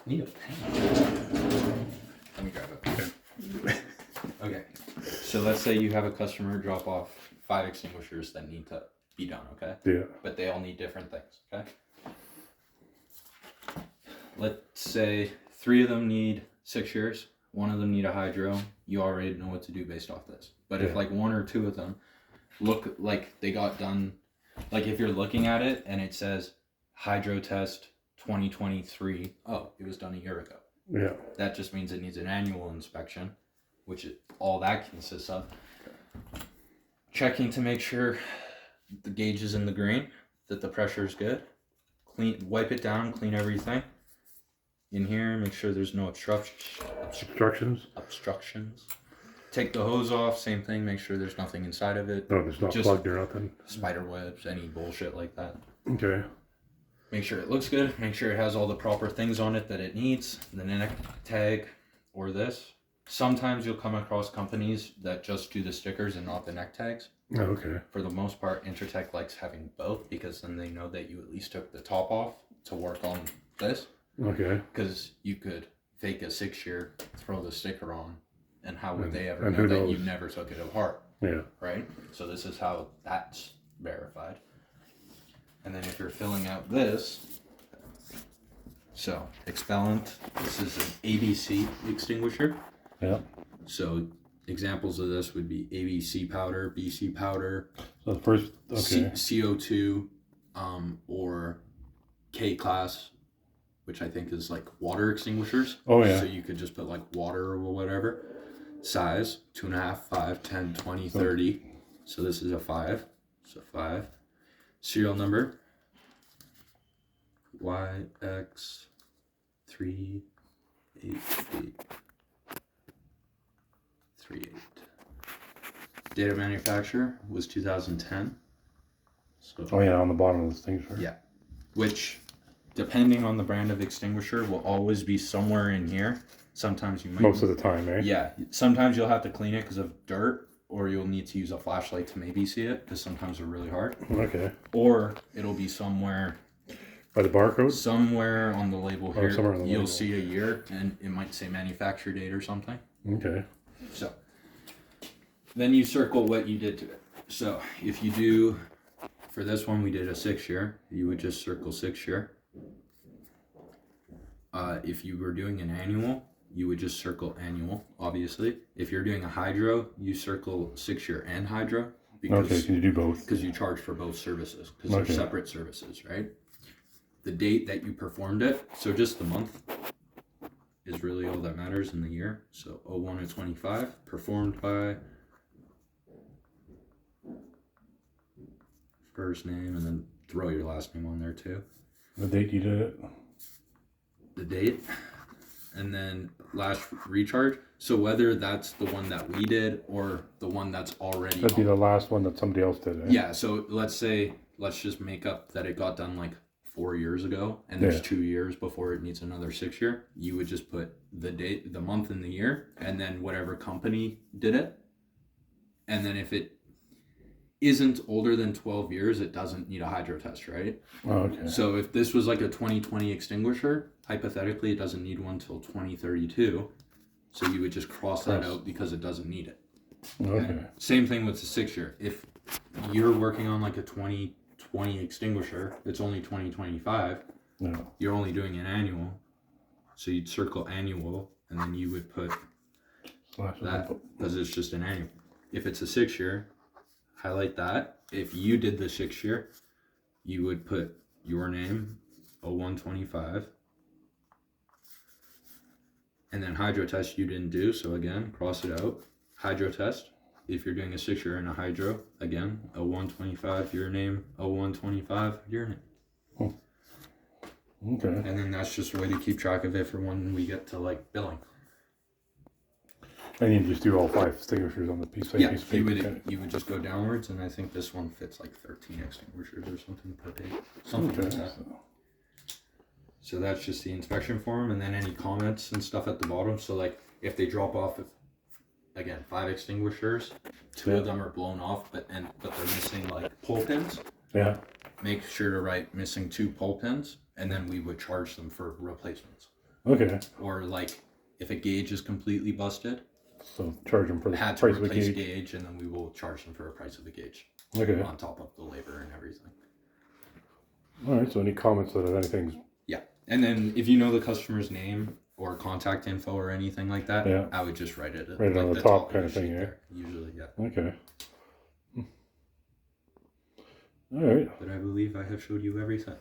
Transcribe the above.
Need a pen. Let me grab a pen. Okay. So let's say you have a customer drop off 5 extinguishers that need to be done, okay? Yeah. But they all need different things, okay? Let's say 3 of them need 6 years, 1 of them need a hydro. You already know what to do based off this. But if like 1 or 2 of them look like they got done, like if you're looking at it and it says hydro test 2023, oh, it was done a year ago. Yeah. That just means it needs an annual inspection, which is all that consists of. Checking to make sure the gauge is in the green, that the pressure is good. Clean, wipe it down, clean everything. In here, make sure there's no Obstructions. Take the hose off, same thing, make sure there's nothing inside of it. No, it's not plugged or nothing. Spider webs, any bullshit like that. Okay. Make sure it looks good, make sure it has all the proper things on it that it needs, the neck tag or this. Sometimes you'll come across companies that just do the stickers and not the neck tags. Oh, okay. For the most part, Intertech likes having both because then they know that you at least took the top off to work on this. Okay. Because you could fake a 6-year, throw the sticker on, and how would they ever and know who that knows? you never took it apart? Yeah. Right? So this is how that's verified. And then if you're filling out this, so expellant, this is an ABC extinguisher. Yeah. So examples of this would be ABC powder, BC powder, So the first, okay. CO2, or K class, which I think is like water extinguishers. Oh, yeah. So you could just put like water or whatever. Size, 2.5, 5, 10, 20, 30. So this is a 5. So 5. Serial number, YX38838. Date of manufacture was 2010. So, Oh, yeah, on the bottom of the extinguisher. yeah. Which, depending on the brand of extinguisher, will always be somewhere in here. Sometimes you might... Most of the time, eh? Yeah. Sometimes you'll have to clean it because of dirt, or you'll need to use a flashlight to maybe see it, because sometimes they're really hard. Okay. Or it'll be somewhere... By the barcode? Somewhere on the label here, somewhere on the you'll label. see a year, and it might say manufacture date or something. Okay. So, then you circle what you did to it. So, if you do, for this one we did a 6-year, you would just circle 6-year. If you were doing an annual, you would just circle annual, obviously. If you're doing a hydro, you circle 6-year and hydro. Okay, can you do both? Because you charge for both services, because they're separate services, right? The date that you performed it, so just the month is really all that matters in the year. So 01 to 25, performed by first name, and then throw your last name on there too. The date you did it? The date, and then last recharge. So whether that's the one that we did or the one that's already That'd be the last one that somebody else did, eh? Yeah, so let's just make up that it got done like 4 years ago, and there's 2 years before it needs another 6-year. You would just put the date, the month, and the year, and then whatever company did it. And then if it isn't older than 12 years, it doesn't need a hydro test, right? Oh, okay. So if this was like a 2020 extinguisher, hypothetically, it doesn't need one till 2032. So you would just cross that out because it doesn't need it. Okay. Same thing with the 6-year. If you're working on like a 2020 extinguisher, it's only 2025. No. You're only doing an annual, so you'd circle annual, and then you would put that because it's just an annual. If it's a 6-year, highlight that. If you did the 6-year, you would put your name, 0125, and then hydro test you didn't do, so again, cross it out. Hydro test. If you're doing a 6-year and a hydro, again, 0125, your name, 0125, your name. Oh. Okay. And then that's just a way to keep track of it for when we get to like billing. And you just do all 5 extinguishers on the piece of paper. You would just go downwards, and I think this one fits like 13 extinguishers or something per day. Something like that. So that's just the inspection form, and then any comments and stuff at the bottom. So like if they drop off, again, 5 extinguishers, 2 of them are blown off, but they're missing like pull pins. Yeah. Make sure to write missing 2 pull pins, and then we would charge them for replacements. Okay. Or like if a gauge is completely busted, So charge them for the had to price of the replace gauge. gauge, and then we will charge them for a price of the gauge Okay. on top of the labor and everything. All right. So any comments that if anything's Yeah, and then if you know the customer's name or contact info or anything like that, Yeah. I would just write it Write it like on the top kind your of thing, sheet yeah? there, usually, yeah. okay. All right. But I believe I have showed you everything.